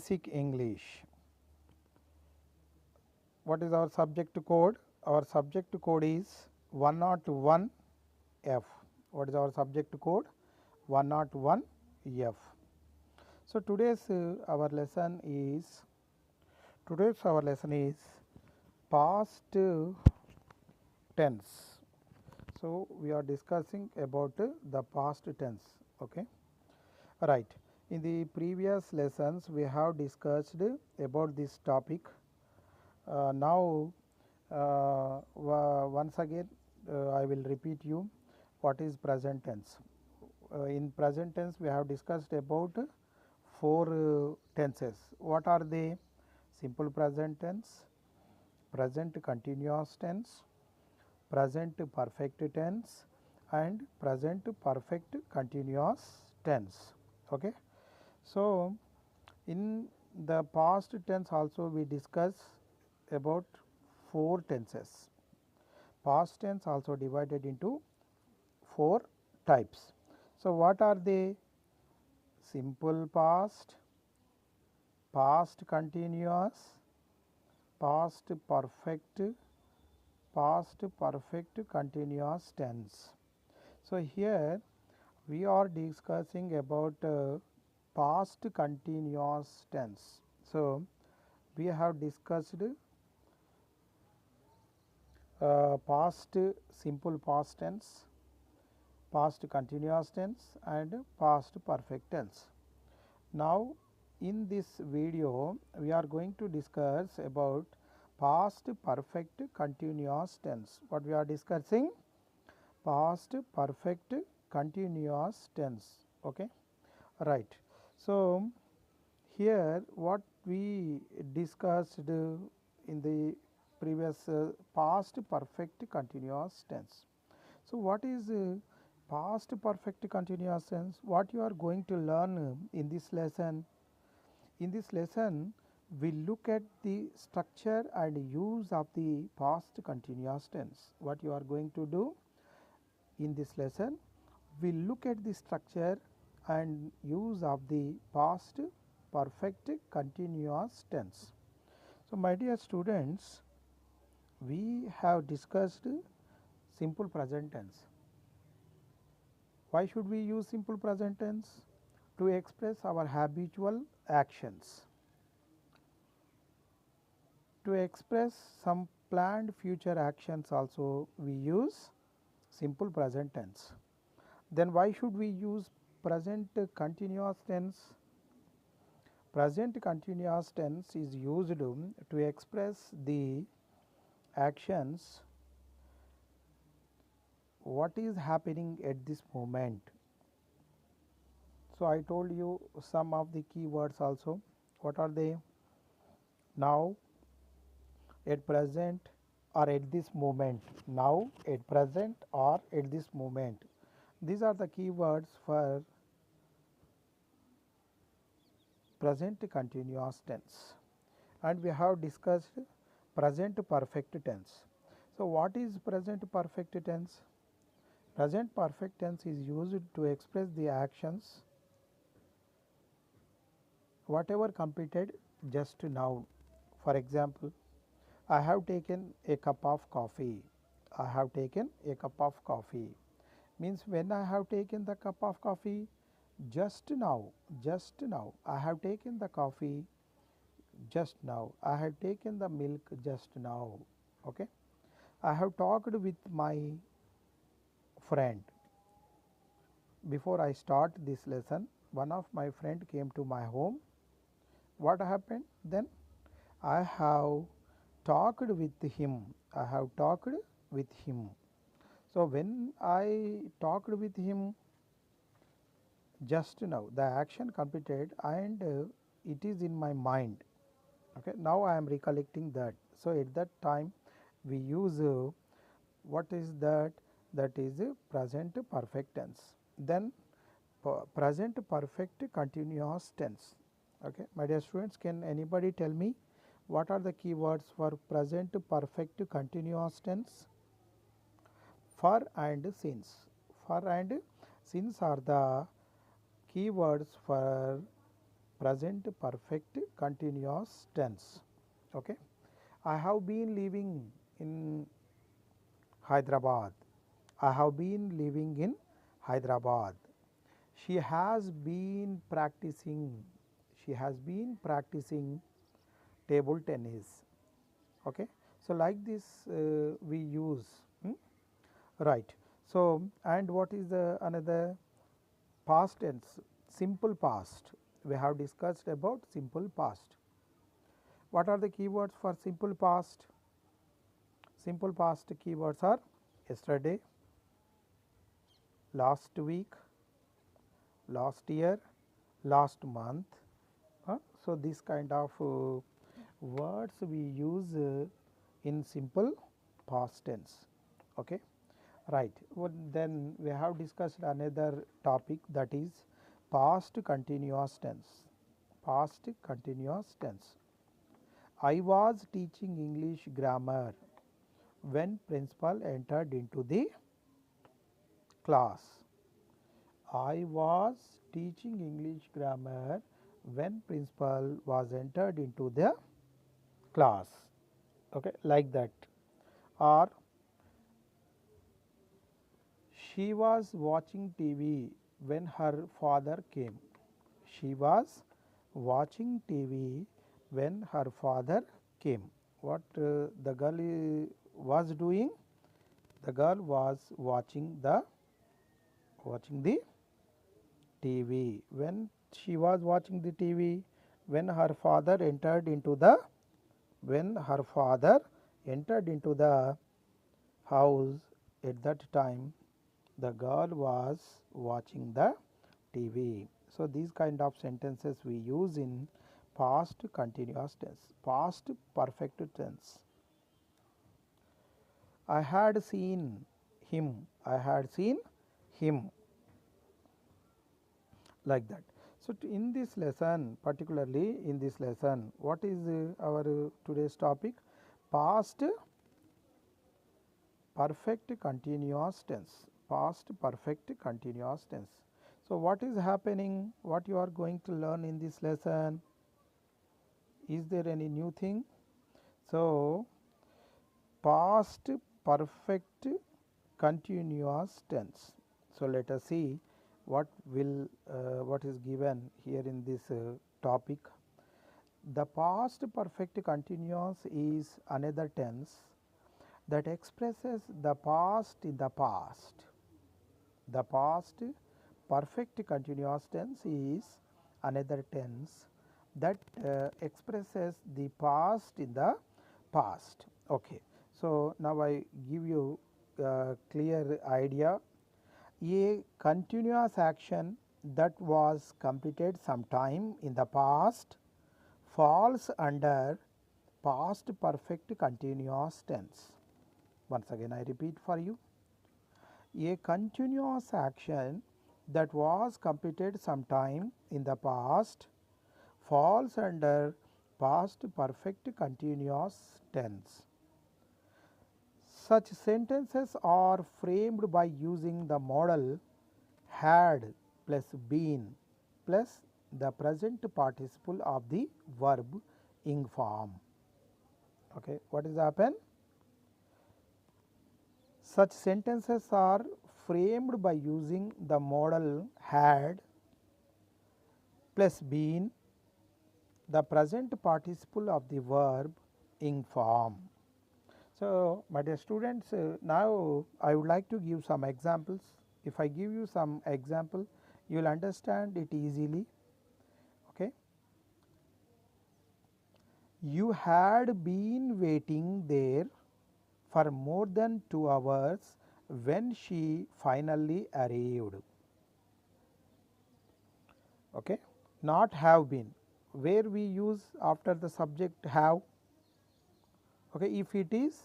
Basic English. What is our subject code? Our subject code is 101F. What is our subject code? 101F. So today's our lesson is past tense. So we are discussing about the past tense. Okay. Right. In the previous lessons we have discussed about this topic. Now once again I will repeat you what is present tense. In present tense we have discussed about four tenses. What are they? Simple present tense, present continuous tense, present perfect tense and present perfect continuous tense. Okay. So in the past tense also we discuss about four tenses. Past tense also divided into four types. So what are they? Simple past, past continuous, past perfect continuous tense. So here we are discussing about past continuous tense. So we have discussed past simple past tense, past continuous tense and past perfect tense. Now in this video we are going to discuss about past perfect continuous tense. What we are discussing? Past perfect continuous tense. Okay. Right. So here what we discussed in the previous past perfect continuous tense. So what is past perfect continuous tense? What you are going to learn in this lesson? In this lesson we look at the structure and use of the past continuous tense. What you are going to do in this lesson? We look at the structure and use of the past perfect continuous tense. So my dear students, we have discussed simple present tense. Why should we use simple present tense? To express our habitual actions. To express some planned future actions also we use simple present tense. Then why should we use present continuous tense? Present continuous tense is used to express the actions what is happening at this moment. So I told you some of the key words also. What are they? Now, at present or at this moment. Now, at present or at this moment. These are the key words for present continuous tense. And we have discussed present perfect tense. So what is present perfect tense? Present perfect tense is used to express the actions whatever completed just now. For example, I have taken a cup of coffee. I have taken a cup of coffee means when I have taken the cup of coffee just now, I have taken the coffee just now, I have taken the milk just now. Okay. I have talked with my friend. Before I start this lesson, one of my friend came to my home. What happened then? I have talked with him. I have talked with him. So when I talked with him just now, the action completed and it is in my mind. Okay. Now I am recollecting that. So at that time we use what is that? That is present perfect tense. Then present perfect continuous tense. Okay. My dear students, can anybody tell me what are the key words for present perfect continuous tense? For and since. For and since are the key words for present perfect continuous tense. Okay. I have been living in Hyderabad. I have been living in Hyderabad. She has been practicing. She has been practicing table tennis. Okay. So, like this we use right. So, and what is the another past tense, simple past. We have discussed about simple past. What are the keywords for simple past? Simple past keywords are yesterday, last week, last year, last month. So, this kind of words we use in simple past tense. Okay. Right. Well, then we have discussed another topic, that is past continuous tense. Past continuous tense. I was teaching English grammar when principal entered into the class. I was teaching English grammar when principal was entered into the class. Okay, like that. Or she was watching TV when her father came. She was watching TV when her father came. What the girl was doing? The girl was watching the TV. When she was watching the TV, when her father entered into the house, at that time the girl was watching the TV. So, these kind of sentences we use in past continuous tense, past perfect tense. I had seen him, I had seen him, like that. So, in this lesson, particularly in this lesson, what is our today's topic? Past perfect continuous tense, past perfect continuous tense. So, what is happening, what you are going to learn in this lesson? Is there any new thing? So, past perfect continuous tense. So, let us see what is given here in this topic. The past perfect continuous is another tense that expresses the past in the past. The past perfect continuous tense is another tense that expresses the past in the past. Okay. So, now I give you clear idea. A continuous action that was completed sometime in the past falls under past perfect continuous tense. Once again I repeat for you. A continuous action that was completed sometime in the past falls under past perfect continuous tense. Such sentences are framed by using the modal had plus been plus the present participle of the verb ing form. Okay. What is happen? Such sentences are framed by using the modal had plus been, the present participle of the verb ing form. So, my dear students, now I would like to give some examples. If I give you some example, you will understand it easily. Okay. You had been waiting there for more than 2 hours when she finally arrived. Okay. Not have been, where we use after the subject have. Okay. If it is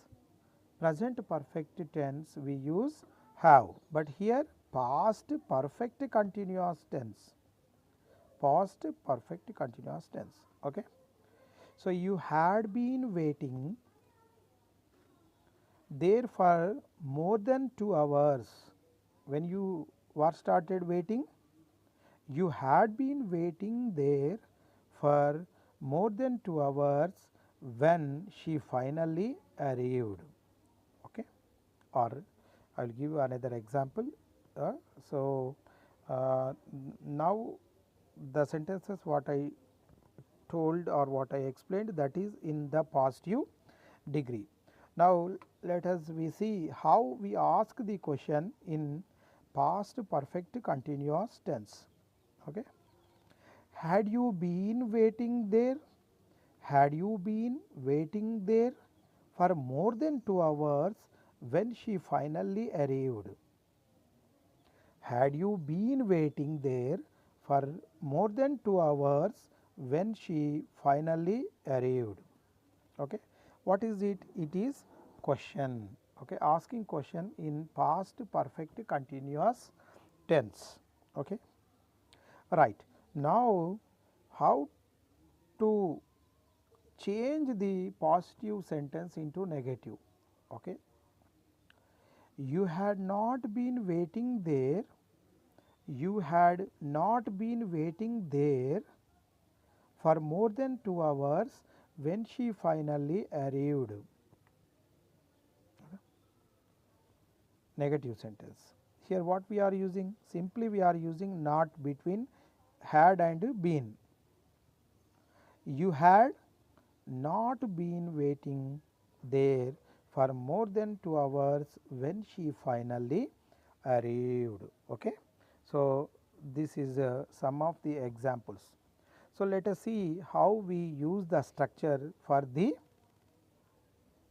present perfect tense, we use have, but here past perfect continuous tense, past perfect continuous tense. Okay. So, you had been waiting there for more than 2 hours. When you were started waiting, you had been waiting there for more than 2 hours when she finally arrived. Okay. Or I will give you another example. Uh, so, now the sentences what I told or what I explained, that is in the positive degree. Now, let us we see how we ask the question in past perfect continuous tense. Okay. Had you been waiting there? Had you been waiting there for more than 2 hours when she finally arrived? Had you been waiting there for more than 2 hours when she finally arrived? Okay. What is it? It is question. Okay. Asking question in past perfect continuous tense. Okay. Right. Now, how to change the positive sentence into negative? Okay. You had not been waiting there. You had not been waiting there for more than 2 hours when she finally arrived. Negative sentence. Here what we are using? Simply we are using not between had and been. You had not been waiting there for more than 2 hours when she finally arrived. Okay. So, this is some of the examples. So, let us see how we use the structure for the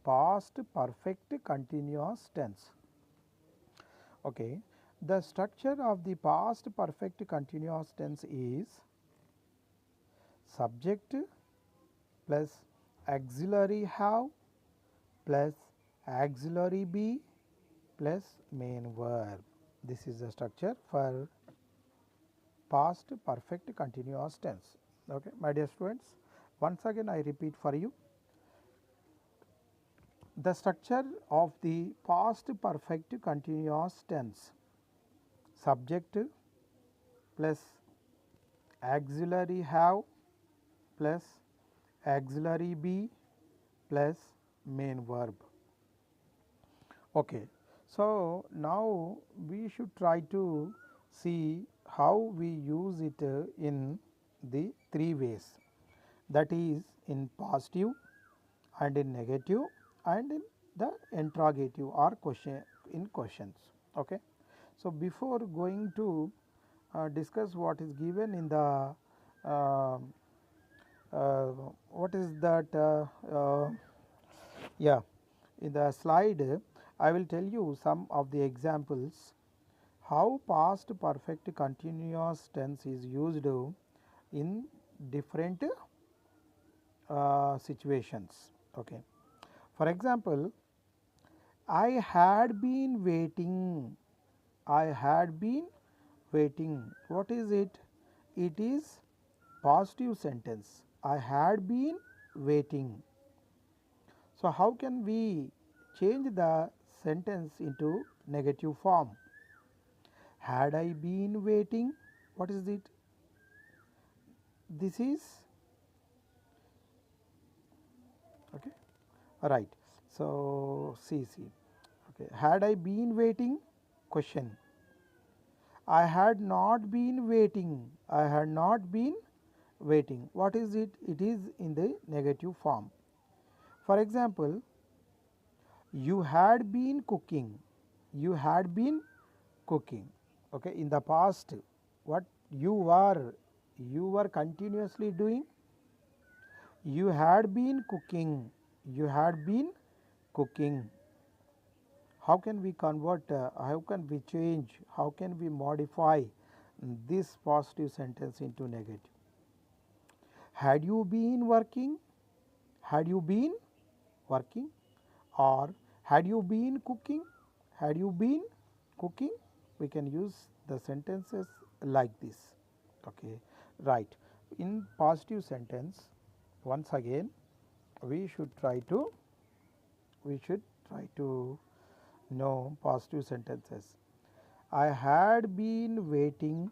past perfect continuous tense. Okay. The structure of the past perfect continuous tense is subject plus auxiliary have plus auxiliary be plus main verb. This is the structure for past perfect continuous tense. Okay, my dear students, once again I repeat for you. The structure of the past perfect continuous tense: subject plus auxiliary have plus auxiliary be plus main verb. Okay. So, now we should try to see how we use it in the 3 ways, that is in positive and in negative and in the interrogative or question in questions. Okay. So, before going to discuss what is given in the what is that yeah, in the slide I will tell you some of the examples how past perfect continuous tense is used in different situations. Okay. For example, I had been waiting. I had been waiting. What is it? It is positive sentence. I had been waiting. So, how can we change the sentence into negative form? Had I been waiting? What is it? This is okay. Right. So, see. Okay. Had I been waiting? Question. I had not been waiting. I had not been waiting. What is it? It is in the negative form. For example, you had been cooking. You had been cooking. Okay. In the past, what you were continuously doing. You had been cooking. You had been cooking. How can we convert, how can we change, how can we modify this positive sentence into negative? Had you been working? Had you been working? Or had you been cooking? Had you been cooking? We can use the sentences like this. Okay. Right. In positive sentence, once again we should try to know positive sentences. I had been waiting.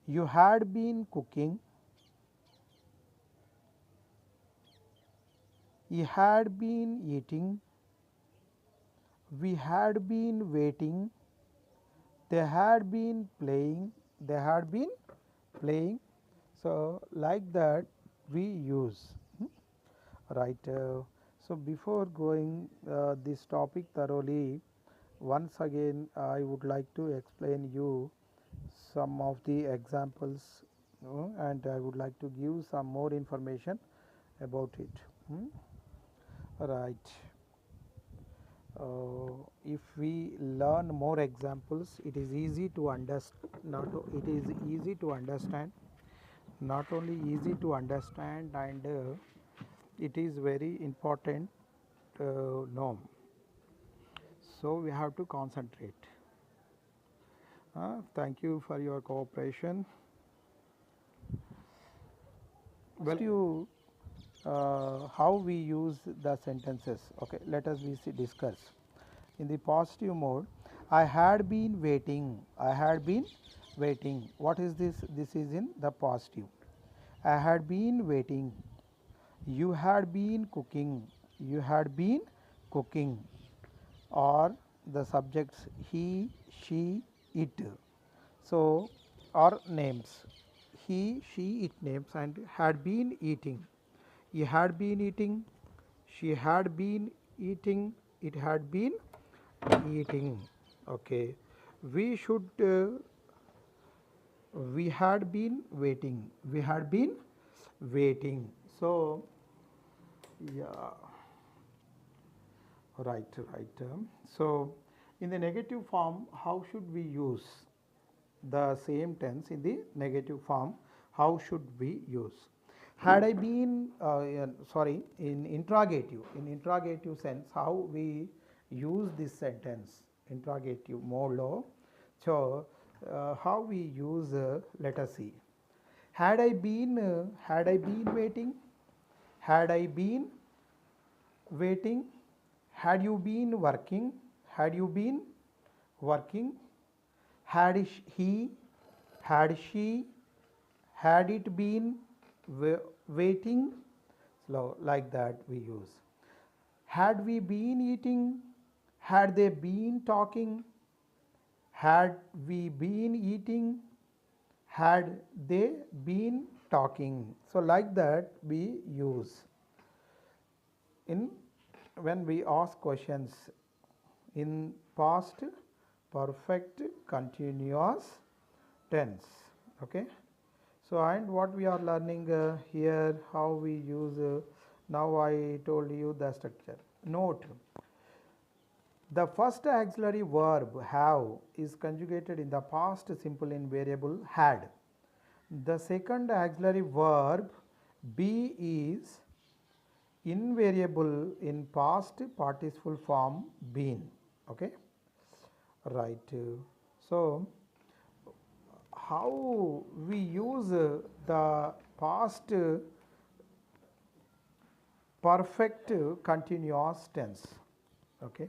You had been cooking. He had been eating. We had been waiting. They had been playing. They had been playing. So, like that we use. Right. So, before going this topic thoroughly, once again I would like to explain you some of the examples, and I would like to give some more information about it. Right. If we learn more examples, it is easy to understand. It is easy to understand. Not only easy to understand, and it is very important norm. So we have to concentrate. Thank you for your cooperation. Well, you how we use the sentences. Okay, let us discuss. In the positive mode, I had been waiting. I had been waiting. What is this? This is in the positive. I had been waiting. You had been cooking. You had been cooking. Or the subjects he, she, it. So, or names. He, she, it names, and had been eating. He had been eating. She had been eating. It had been eating. Okay. We should. We had been waiting. We had been waiting. So, yeah. Right. So, in the negative form, how should we use the same tense in the negative form? How should we use? Had I been, in interrogative sense, how we use this sentence, interrogative mode. So, how we use, let us see. Had I been waiting? Had I been waiting? Had you been working? Had you been working? Had he, had she, had it been waiting? So, like that we use. Had we been eating? Had they been talking? Had we been eating? Had they been talking? So, like that we use in when we ask questions in past perfect continuous tense. Okay. So, and what we are learning here, how we use, now I told you the structure. Note, the first auxiliary verb have is conjugated in the past simple invariable had. The second auxiliary verb be is invariable in past participle form been. Okay. Right. So, how we use the past perfect continuous tense. Okay.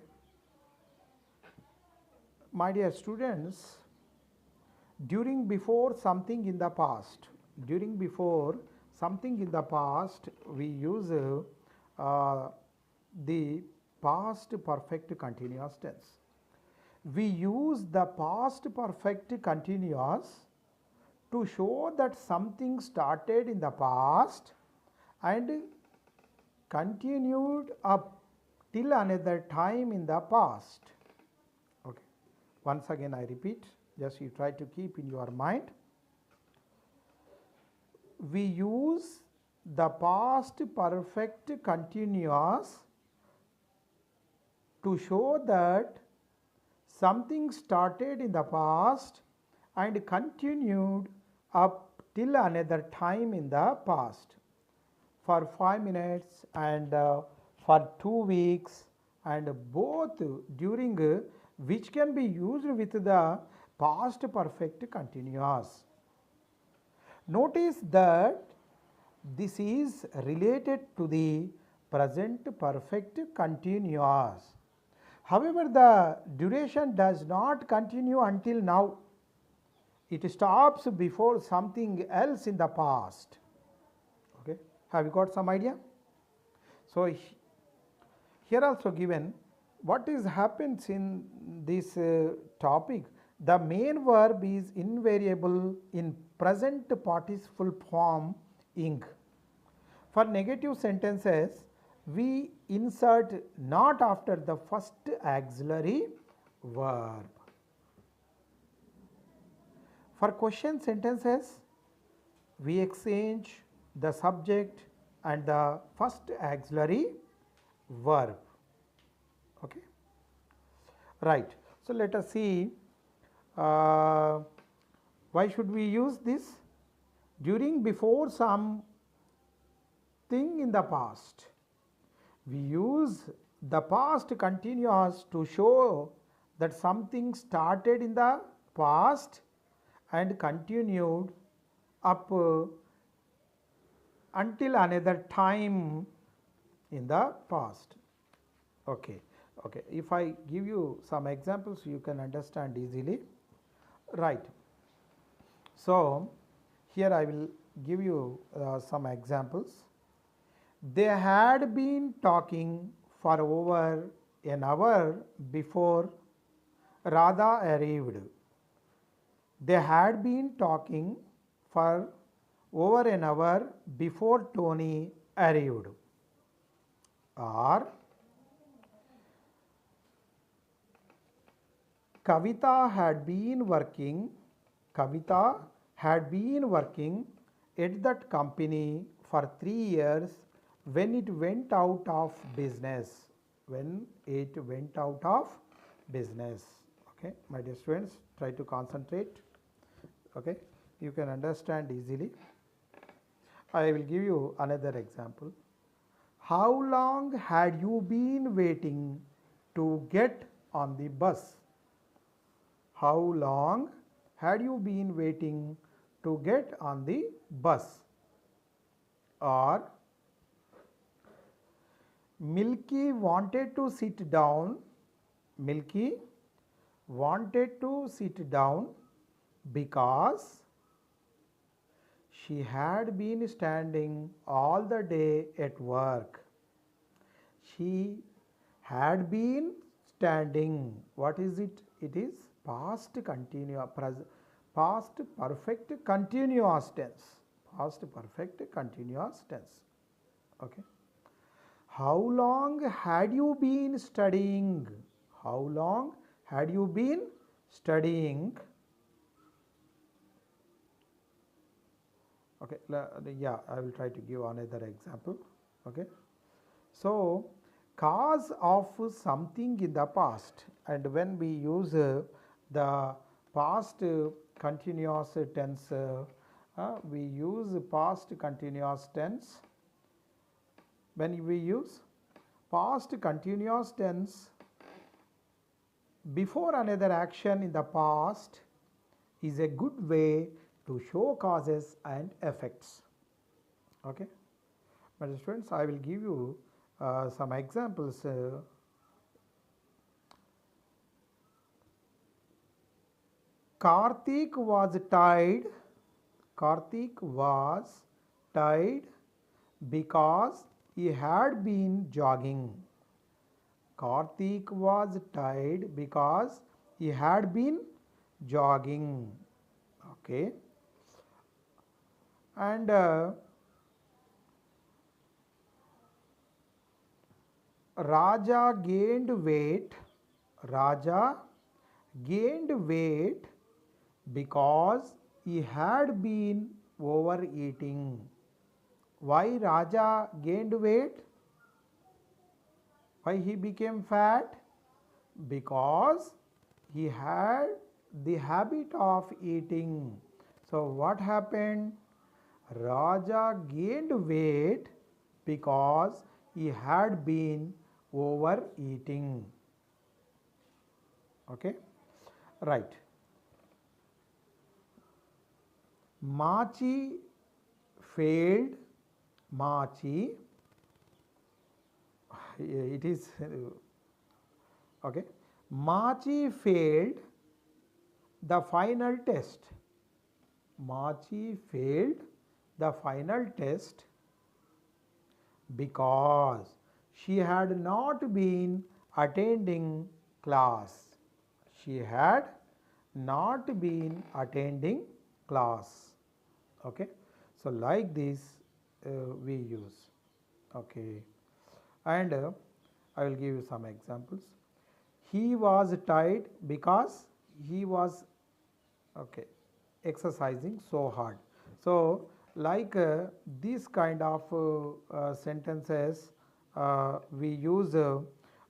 My dear students, during before something in the past, we use the past perfect continuous tense. We use the past perfect continuous to show that something started in the past and continued up till another time in the past. Okay. Once again I repeat, just you try to keep in your mind. We use the past perfect continuous to show that something started in the past and continued up till another time in the past for 5 minutes and for 2 weeks, and both during which can be used with the past perfect continuous. Notice that this is related to the present perfect continuous. However, the duration does not continue until now. It stops before something else in the past. Okay. Have you got some idea? So here also given what is happens in this topic, the main verb is invariable in present participle form ing. For negative sentences, we insert not after the first auxiliary verb. For question sentences, we exchange the subject and the first auxiliary verb. Okay. Right. So, let us see why should we use this? During, before some thing in the past. We use the past continuous to show that something started in the past and continued up until another time in the past. Okay. Okay. If I give you some examples, you can understand easily. Right. So, here I will give you some examples. They had been talking for over an hour before Radha arrived. They had been talking for over an hour before Tony arrived. Or Kavita had been working at that company for 3 years when it went out of business. Okay, my dear students, try to concentrate. Okay, you can understand easily. I will give you another example. How long had you been waiting to get on the bus? How long had you been waiting to get on the bus? Or Milky wanted to sit down because she had been standing all the day at work. She had been standing. What is it? It is past continuous, past perfect continuous tense. Okay. How long had you been studying? How long had you been studying? Okay, yeah, I will try to give another example. Okay. So, cause of something in the past, and when we use the past continuous tense, we use past continuous tense. When we use past continuous tense before another action in the past is a good way to show causes and effects. Okay. My students, I will give you some examples. Karthik was tied because he had been jogging. Karthik was tied because he had been jogging. Okay. And Raja gained weight because he had been overeating. Why Raja gained weight? Why he became fat? Because he had the habit of eating. So what happened? Raja gained weight because he had been overeating. Okay, right. Machi failed. It is okay. Machi failed the final test. Machi failed the final test because She had not been attending class. She had not been attending class. Okay. So, like this we use. Okay. And I will give you some examples. He was tired because he was exercising so hard. So, like these kind of sentences we use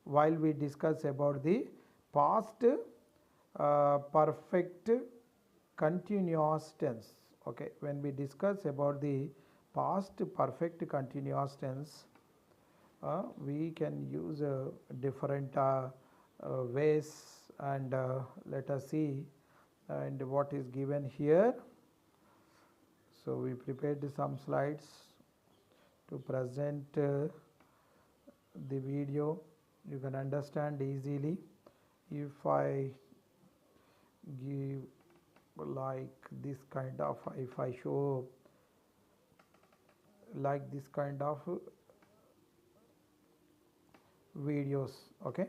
while we discuss about the past perfect continuous tense. Okay, when we discuss about the past perfect continuous tense, we can use different ways, and let us see and what is given here. So, we prepared some slides to present the video. You can understand easily if I give like this kind of, if I show like this kind of videos. Okay.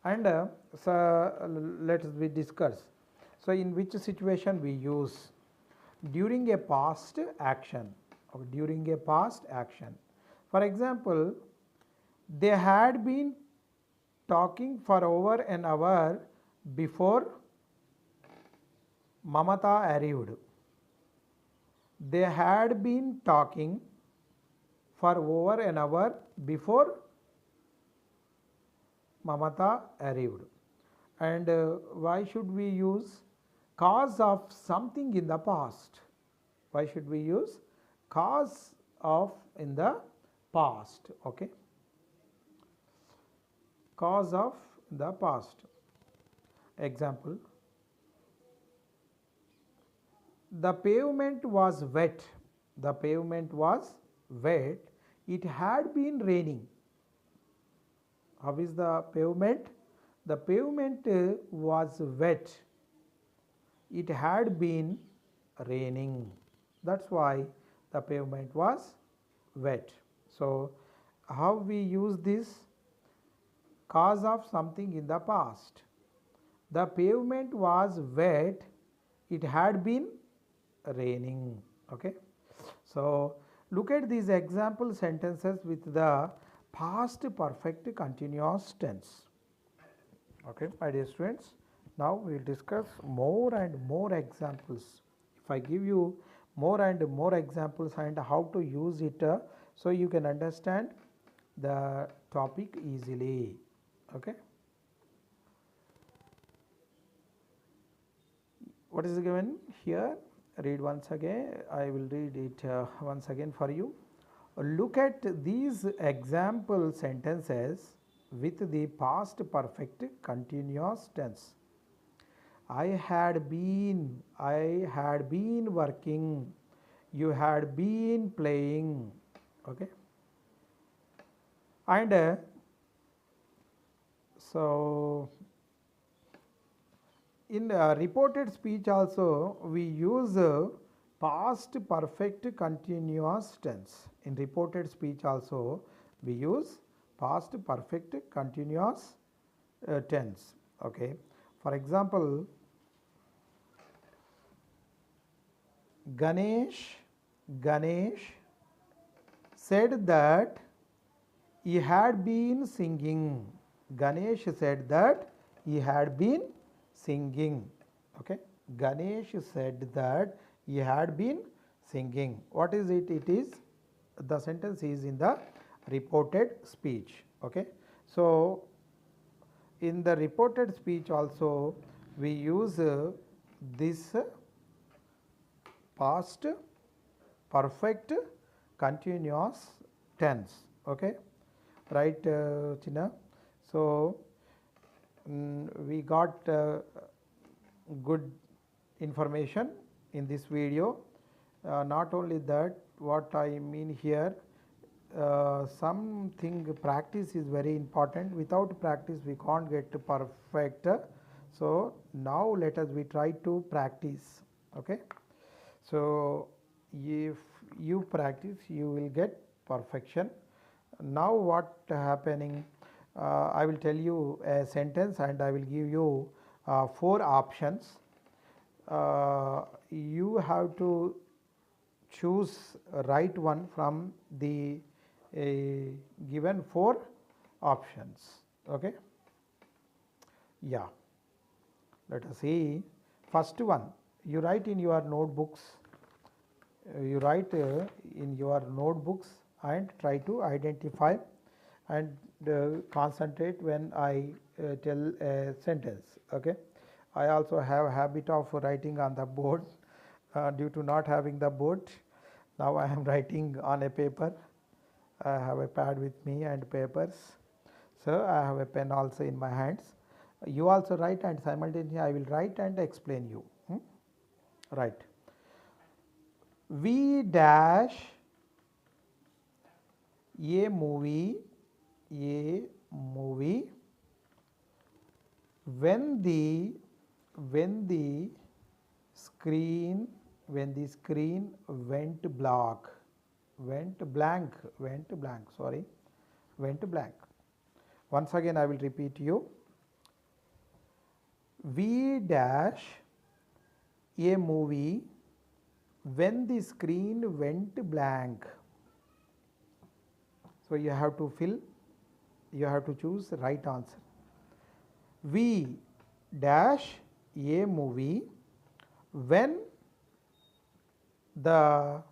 And so let us we discuss. So, in which situation we use during a past action, or during a past action. For example, they had been talking for over an hour before Mamata arrived. They had been talking for over an hour before Mamata arrived. And why should we use cause of something in the past? Why should we use cause of in the past? Okay. Cause of the past. Example, the pavement was wet. The pavement was wet. It had been raining. How is the pavement? The pavement was wet. It had been raining. That's why the pavement was wet. So, how we use this? Cause of something in the past. The pavement was wet. It had been raining. Okay. So, look at these example sentences with the past perfect continuous tense. Okay, my dear students, now we will discuss more and more examples. If I give you more and more examples and how to use it, so you can understand the topic easily. Okay. What is given here? Read once again. I will read it once again for you. Look at these example sentences with the past perfect continuous tense. I had been working, you had been playing. Okay. And so in reported speech also we use past perfect continuous tense. In reported speech also we use past perfect continuous tense. Okay. For example, Ganesh said that he had been singing. Ganesh said that he had been singing. Okay. Ganesh said that he had been singing. What is it? It is, the sentence is in the reported speech. Okay. So, in the reported speech also we use this past perfect continuous tense. Okay. Right, Chinna? So, we got good information in this video. Not only that, what I mean here, something practice is very important. Without practice we can't get perfect. So, now let us we try to practice. Okay. So, if you practice you will get perfection. now what happening, I will tell you a sentence and I will give you 4 options. You have to choose right one from the given 4 options. Okay. Yeah, let us see. First one, you write in your notebooks, you write in your notebooks and try to identify and concentrate when I tell a sentence. Okay. I also have a habit of writing on the board due to not having the board. Now I am writing on a paper. I have a pad with me and papers. So I have a pen also in my hands. You also write and simultaneously I will write and explain you. Right. We dash a movie when the screen went blank. Once again I will repeat you. We dash a movie when the screen went blank. So you have to fill, you have to choose the right answer. We dash a movie when the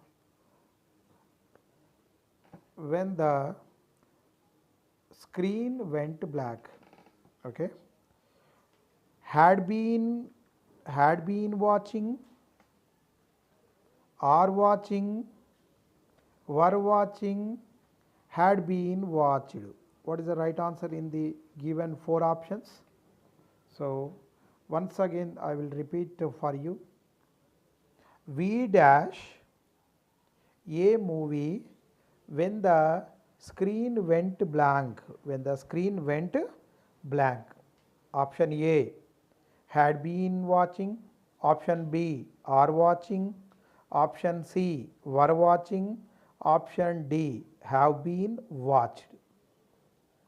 screen went black. Okay. Had been watching, are watching, were watching, had been watched. What is the right answer in the given 4 options? So once again I will repeat for you. We dash a movie when the screen went blank. Option A, had been watching. Option B, are watching. Option C, were watching. Option D, have been watched.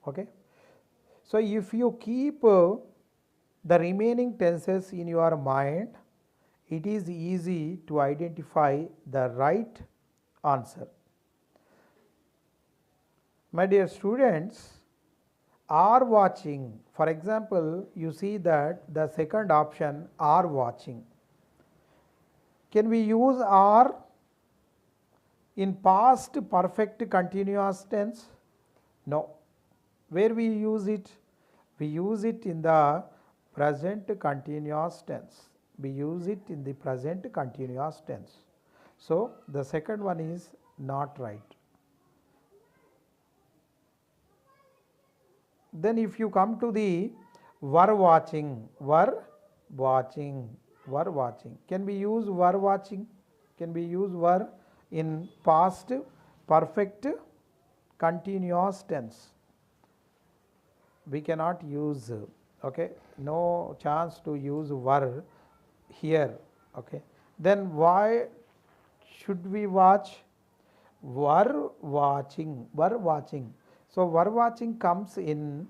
Okay. So if you keep the remaining tenses in your mind, it is easy to identify the right answer. My dear students, are watching, for example, you see that the second option, are watching. Can we use are in past perfect continuous tense? No. Where we use it? We use it in the present continuous tense. So the second one is not right. Then if you come to the were watching. Can we use were watching? Can we use were in past perfect continuous tense? We cannot use, okay, no chance to use were here. Okay. Then why should we watch? Were watching. So were watching comes in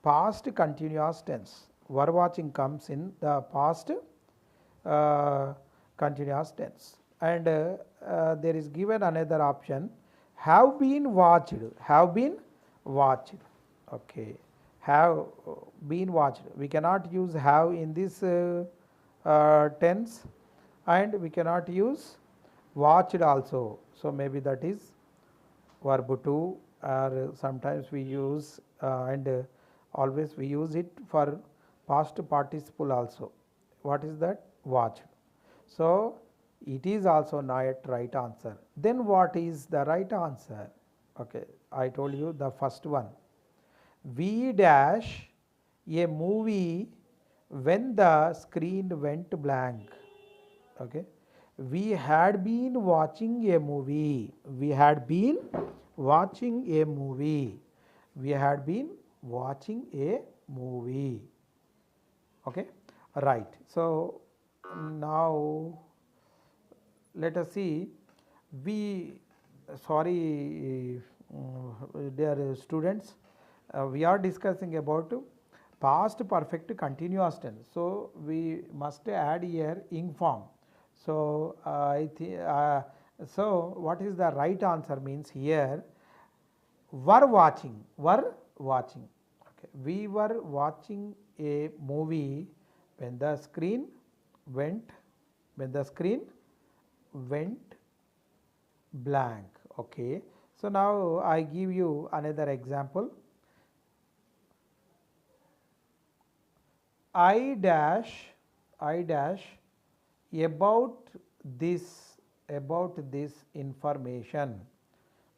past continuous tense. Were watching comes in the past continuous tense. And there is given another option, have been watched. Okay. Have been watched. We cannot use have in this tense, and we cannot use watched also. So maybe that is verb 2, or sometimes we use and always we use it for past participle also. What is that? Watched. So it is also not right answer. Then what is the right answer? Okay, I told you the first one. We dash a movie when the screen went blank. Okay. We had been watching a movie. Okay. Right. So now let us see. Sorry dear students, we are discussing about past perfect continuous tense. So we must add here ing form. So I think so what is the right answer means here were watching. Okay. We were watching a movie when the screen went when the screen went blank. Okay. So now I give you another example. I dash about this information.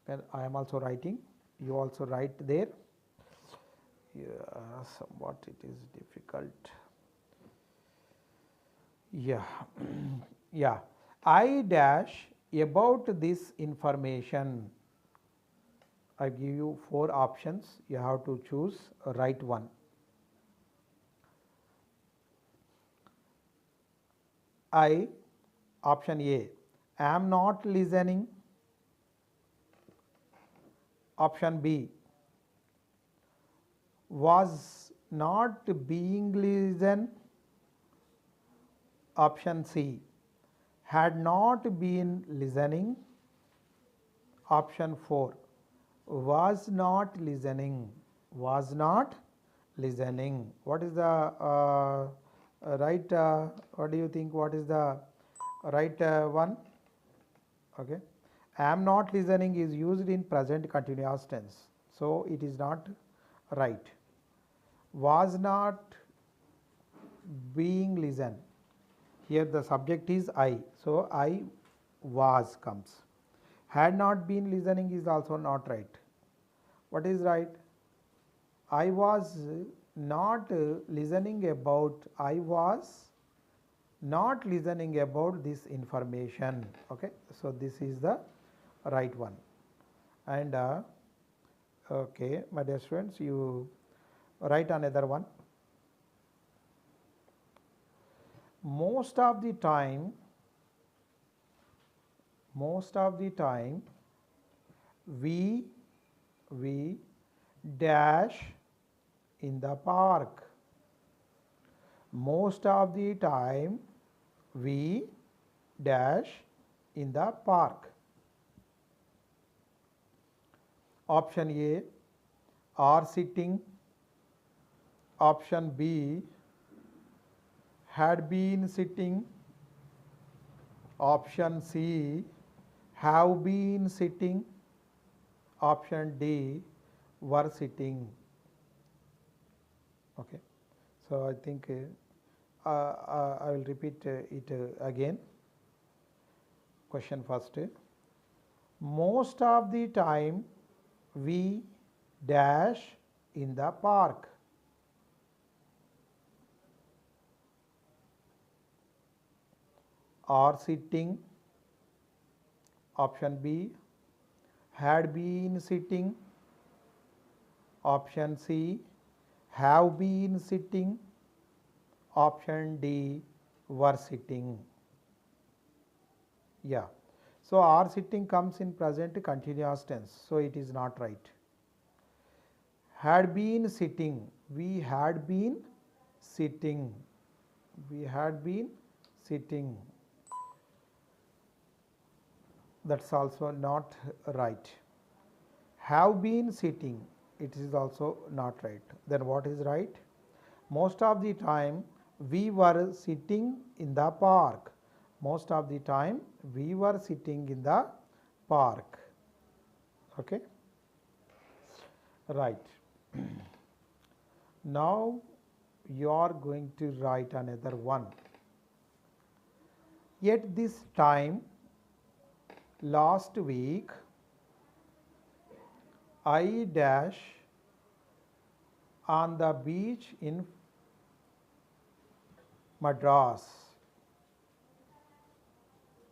Well, I am also writing, you also write there. Yeah, somewhat it is difficult. Yeah. Yeah, I dash about this information. I give you 4 options, you have to choose right one. I, option A, am not listening. Option B, was not being listened. Option C, had not been listening. Option 4, was not listening. What is the right, what do you think, what is the right one? Okay. Am not listening is used in present continuous tense, so it is not right. Was not being listened, here the subject is I, so I was comes. Had not been listening is also not right. What is right? I was not listening about, I was not listening about this information. Okay. So this is the right one. And okay, my dear students, you write another one. Most of the time we dash in the park. Most of the time we dash in the park. Option A, are sitting. Option B, had been sitting. Option C, have been sitting. Option D, were sitting. Okay. So I think I will repeat it again. Question first. Most of the time we dash in the park. Are sitting. Option B, had been sitting. Option C, have been sitting. Option D, were sitting. Yeah. So are sitting comes in present continuous tense, so it is not right. Had been sitting, we had been sitting. That's also not right. Have been sitting, it is also not right. Then what is right? Most of the time we were sitting in the park. Most of the time we were sitting in the park. Okay. Right. Now you are going to write another one. At this time last week I dash on the beach in Madras.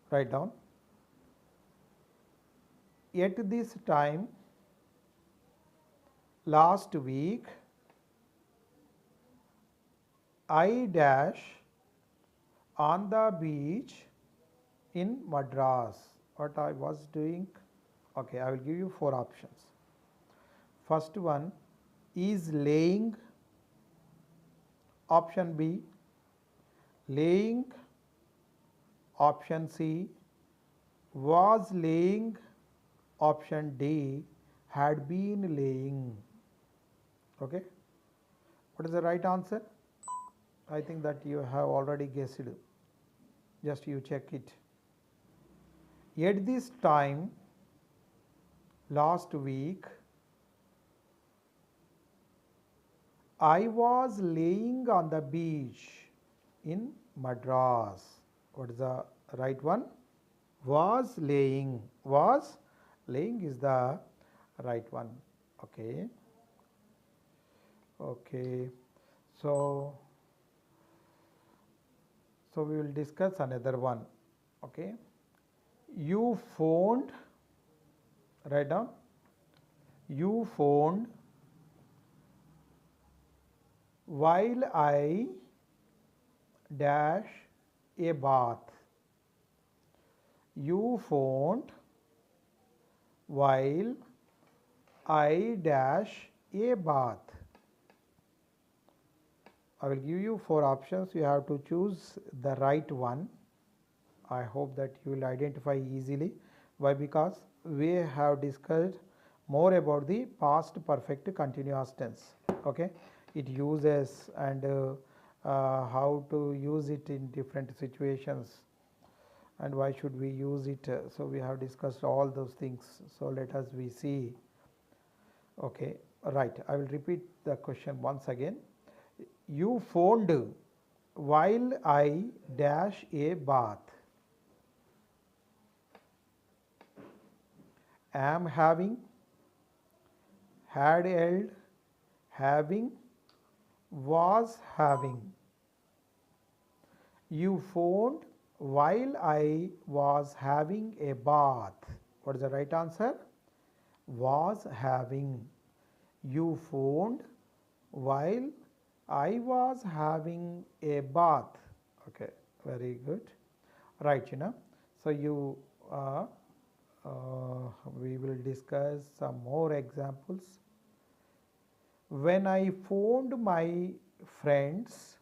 Write down. At this time last week I dash on the beach in Madras. What I was doing? Okay, I will give you 4 options. First one is laying, option B, laying, option C, was laying, option D, had been laying. Okay. What is the right answer? I think that you have already guessed. Just you check it. At this time last week, I was laying on the beach in Madras. What is the right one? Was laying. Was laying is the right one. Okay. Okay. So we will discuss another one. Okay. You phoned, write down, you phoned while I dash a bath. You phoned while I dash a bath. I will give you 4 options. You have to choose the right one. I hope that you will identify easily. Why? Because we have discussed more about the past perfect continuous tense. Okay, it uses and how to use it in different situations and why should we use it. So we have discussed all those things. So let us we see. Okay, right. I will repeat the question once again. You phoned while I dash a bath. Am having, had held, having, was having. You phoned while I was having a bath. What is the right answer? Was having. You phoned while I was having a bath. Okay, very good. Right, So you we will discuss some more examples. When I phoned my friends,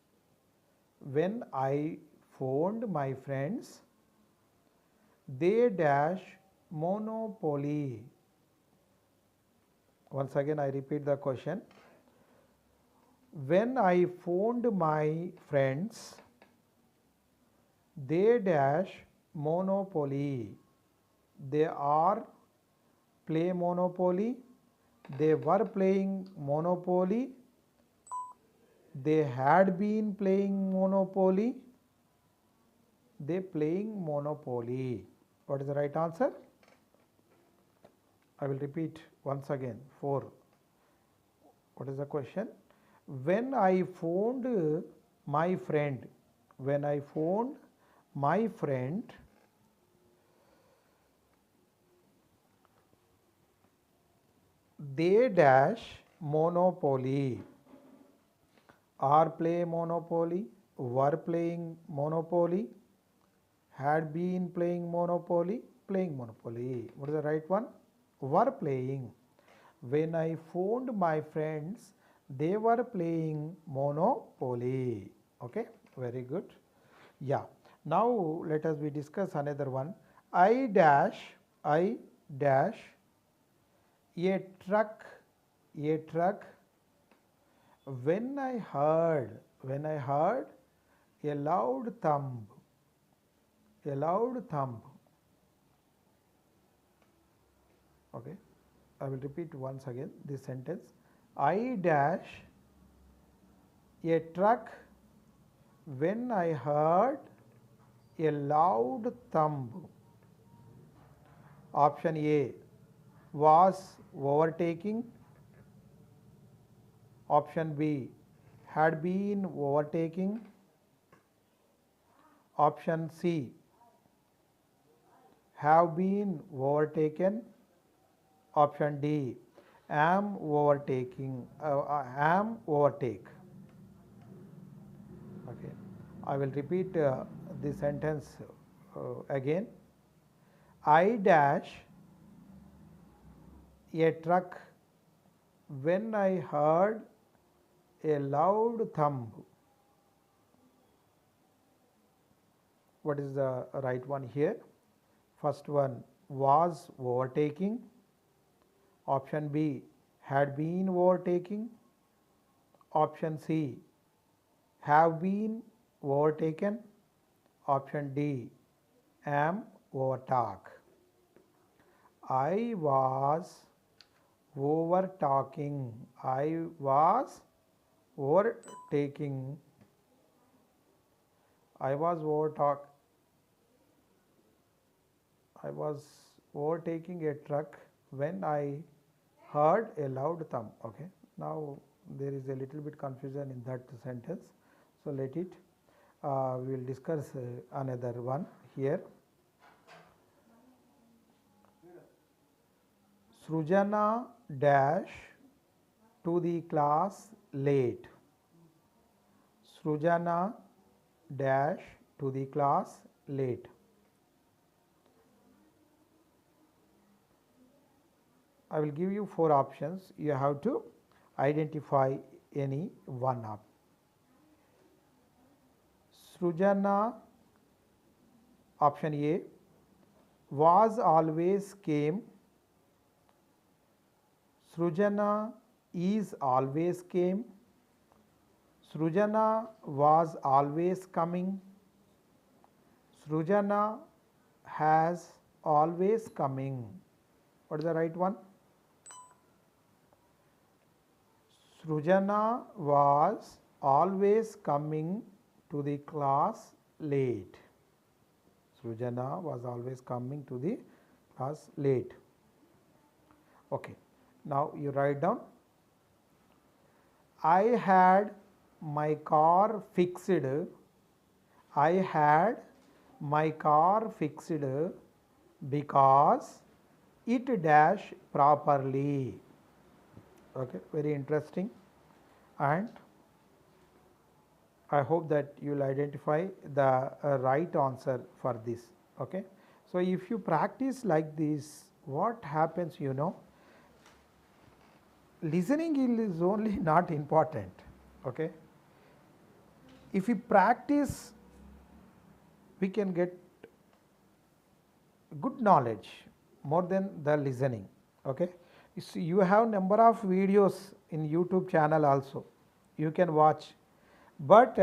when I phoned my friends, they dash monopoly. Once again I repeat the question. When I phoned my friends, they dash monopoly. They are play monopoly. They were playing monopoly. They had been playing monopoly. They playing monopoly. What is the right answer? I will repeat once again. 4. What is the question? When I phoned my friend, when I phoned my friend, they dash monopoly. Are play monopoly, were playing monopoly, had been playing monopoly, playing monopoly. What is the right one? Were playing. When I phoned my friends, they were playing monopoly. Okay, very good. Yeah. Now let us we discuss another one. I dash a truck, when I heard a loud thump, okay. I will repeat once again this sentence. I dash a truck when I heard a loud thump. Option A was overtaking. Option B had been overtaking. Option C have been overtaken. Option D am overtaking, am overtake. Okay, I will repeat the sentence again. I dash a truck when I heard a loud thump. What is the right one here? First one, was overtaking. Option B, had been overtaking. Option C, have been overtaken. Option D, am overtalk. I was overtalking. I was overtaking. I was overtalk. I was overtaking a truck when I heard a loud thump. Okay. Now there is a little bit confusion in that sentence. So let it. We will discuss another one here. Srujana dash to the class late. Srujana dash to the class late. I will give you 4 options. You have to identify any one of. Srujana, option A, was always came. Srujana is always came. Srujana was always coming. Srujana has always coming. What is the right one? Srujana was always coming to the class late. Srujana was always coming to the class late. Okay. Now you write down. I had my car fixed. I had my car fixed because it dash properly. Okay, very interesting, and I hope that you will identify the right answer for this. Okay. So if you practice like this, what happens, you know, listening is only not important. Okay. If we practice, we can get good knowledge more than the listening. Okay. So you have number of videos in YouTube channel also, you can watch, but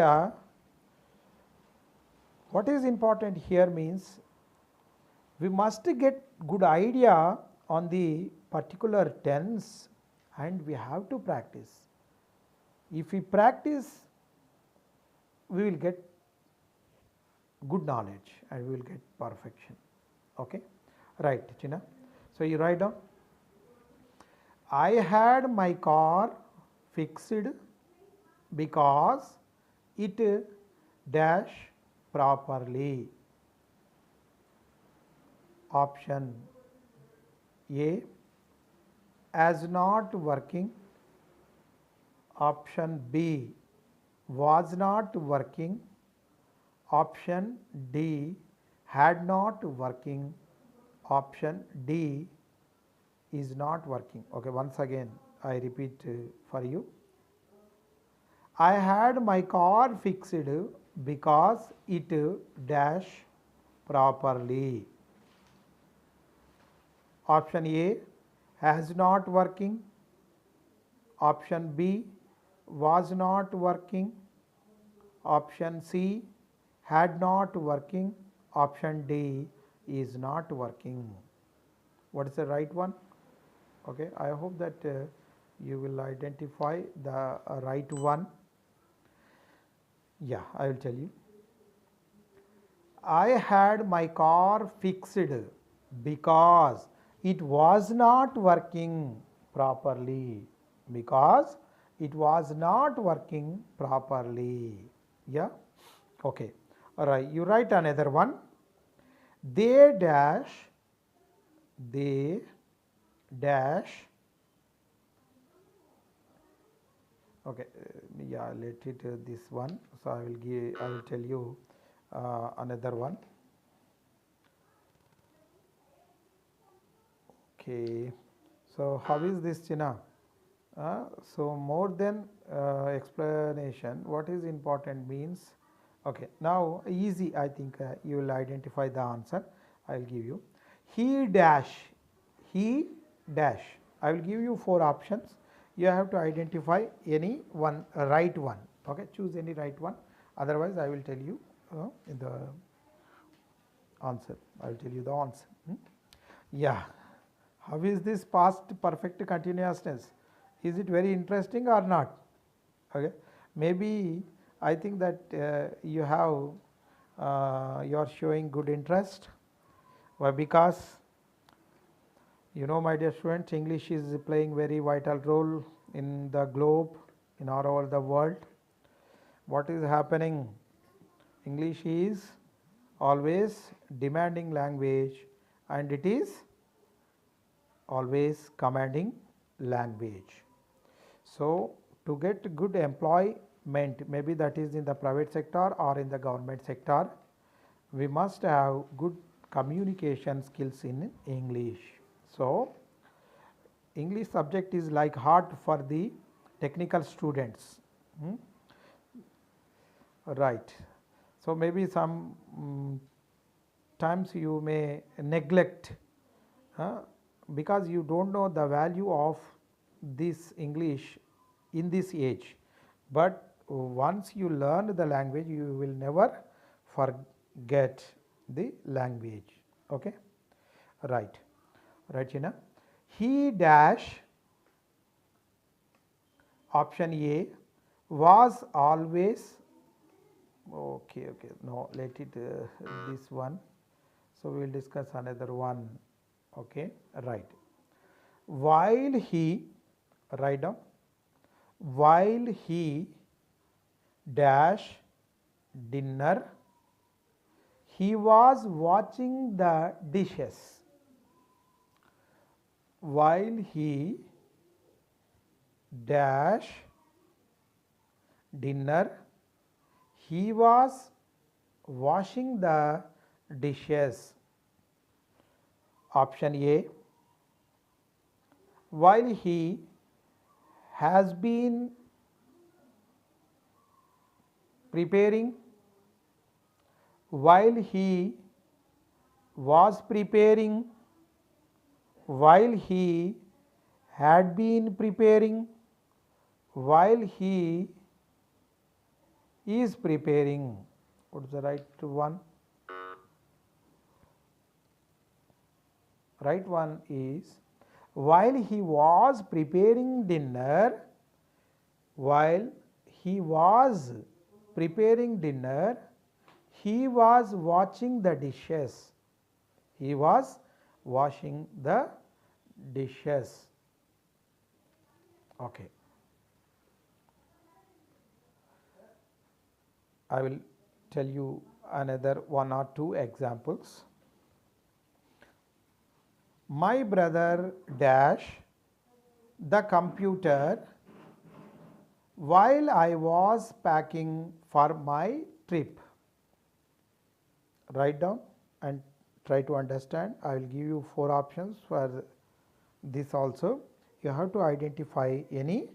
what is important here means we must get good idea on the particular tense and we have to practice. If we practice, we will get good knowledge and we will get perfection. Okay. Right, China. So you write down. I had my car fixed because it dash properly. Option A, as not working. Option B, was not working. Option D, had not working. Option D, is not working. Okay, once again I repeat for you. I had my car fixed because it dash properly. Option A, has not working. Option B, was not working. Option C, had not working. Option D, is not working. What is the right one? Okay, I hope that you will identify the right one. Yeah, I will tell you. I had my car fixed because it was not working properly. Because it was not working properly. Yeah, okay. All right, you write another one. They dash okay, yeah, let it this one. So I will tell you another one. Okay, so how is this, China? So more than explanation, what is important means, okay, now easy, I think you will identify the answer. I will give you he dash, he dash. I will give you 4 options. You have to identify any one, right one. Okay, choose any right one. Otherwise, I will tell you in the answer. I will tell you the answer. Yeah. How is this past perfect continuous tense? Is it very interesting or not? Okay. Maybe I think that you are showing good interest. Why? Because you know, my dear students, English is playing very vital role in the globe, in all over the world. What is happening? English is always demanding language, and it is always commanding language. So, to get good employment, maybe that is in the private sector or in the government sector, we must have good communication skills in English. So, English subject is like hard for the technical students. Right. So, maybe some times you may neglect because you do not know the value of this English in this age, but once you learn the language you will never forget the language. Okay. Right. Right, China. He dash, option A, was always, okay, no, let it this one. So, we will discuss another one. Okay, right. While he, write down, while he dash dinner, he was watching the dishes. While he dash dinner, he was washing the dishes. Option A, while he has been preparing, while he was preparing, while he had been preparing, while he is preparing. What is the right one? Right one is while he was preparing dinner, while he was preparing dinner, he was watching the dishes. He was washing the dishes. Okay. I will tell you another 1 or 2 examples. My brother dash the computer while I was packing for my trip. Write down and try to understand. I will give you 4 options for this also. You have to identify any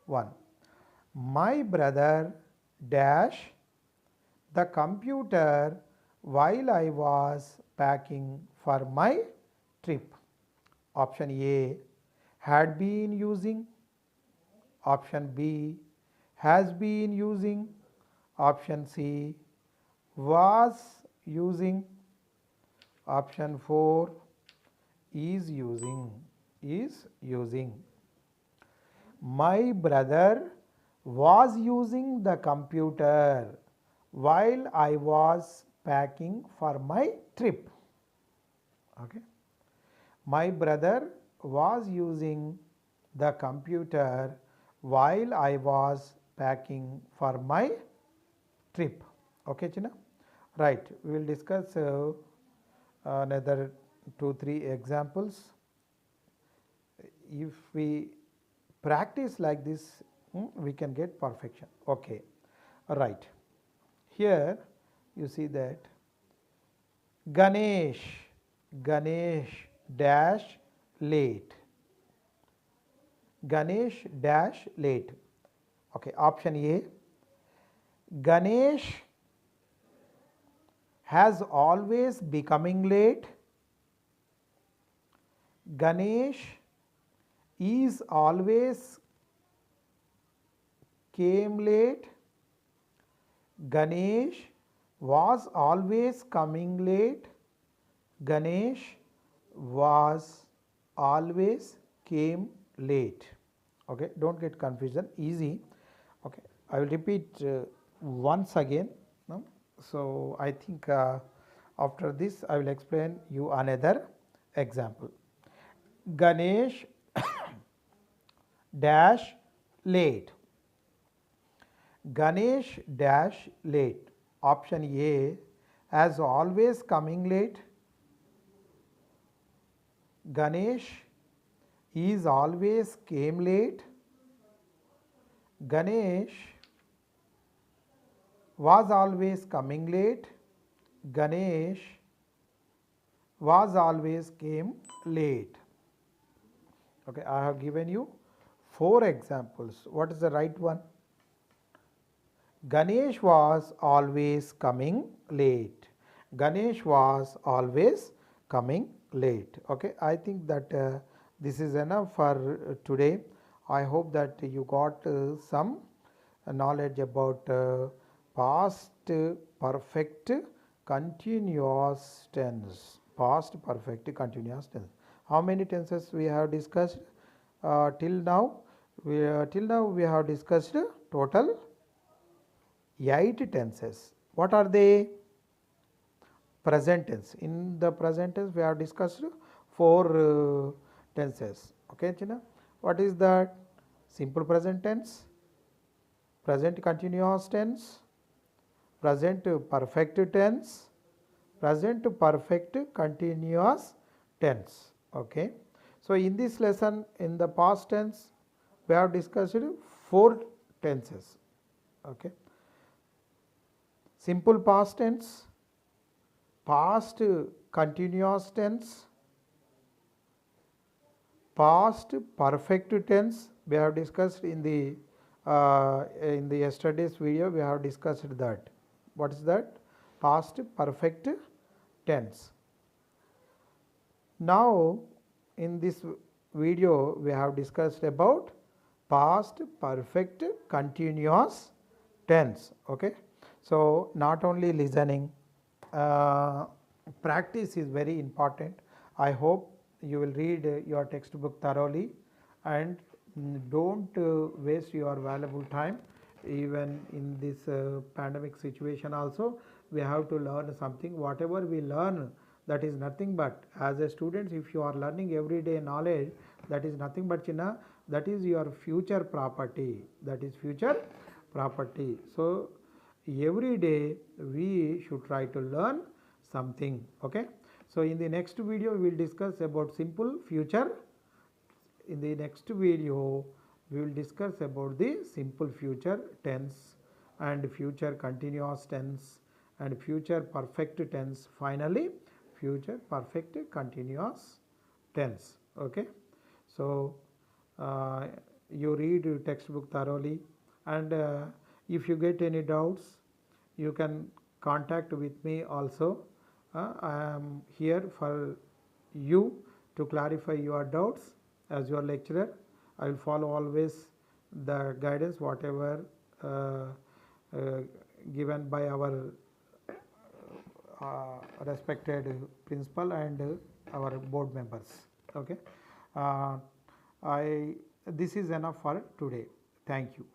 one. My brother dash the computer while I was packing for my trip. Option A, had been using. Option B, has been using. Option C, was using. Option 4, is using. Is using. My brother was using the computer while I was packing for my trip. Okay. My brother was using the computer while I was packing for my trip. Okay, China? Right. We will discuss another 2-3 examples. If we practice like this, we can get perfection. Okay. Right. Here you see that Ganesh dash late. Ganesh dash late. Okay, option A, Ganesh has always becoming late. Ganesh is always came late. Ganesh was always coming late. Ganesh was always came late. Okay, don't get confusion, easy. Okay, I will repeat once again. No? So I think after this I will explain you another example. Ganesh dash late. Ganesh dash late. Option A, as always coming late. Ganesh is always came late. Ganesh was always coming late. Ganesh was always came late. Okay, I have given you 4 examples. What is the right one? Ganesh was always coming late. Ganesh was always coming late. Okay, I think that this is enough for today. I hope that you got some knowledge about past perfect continuous tense. Past perfect continuous tense. How many tenses we have discussed till now? We have discussed total 8 tenses. What are they? Present tense. In the present tense we have discussed 4 tenses. Okay, China? What is that? Simple present tense, present continuous tense, present perfect tense, present perfect continuous tense. Okay. So in this lesson, in the past tense we have discussed 4 tenses. Okay. Simple past tense, past continuous tense, past perfect tense we have discussed in the yesterday's video. We have discussed that. What is that? Past perfect tense. Now in this video we have discussed about past perfect continuous tense. Okay. So not only listening, practice is very important. I hope you will read your textbook thoroughly and don't waste your valuable time. Even in this pandemic situation also we have to learn something. Whatever we learn, that is nothing but, as a student, if you are learning everyday knowledge, that is nothing but China, that is your future property. That is future property. So every day we should try to learn something. Okay. So in the next video we will discuss about simple future. In the next video we will discuss about the simple future tense and future continuous tense and future perfect tense, finally future perfect continuous tense. Okay. So you read your textbook thoroughly, and if you get any doubts you can contact with me also. I am here for you to clarify your doubts. As your lecturer, I will follow always the guidance whatever given by our respected principal and our board members. Okay. This is enough for today. Thank you.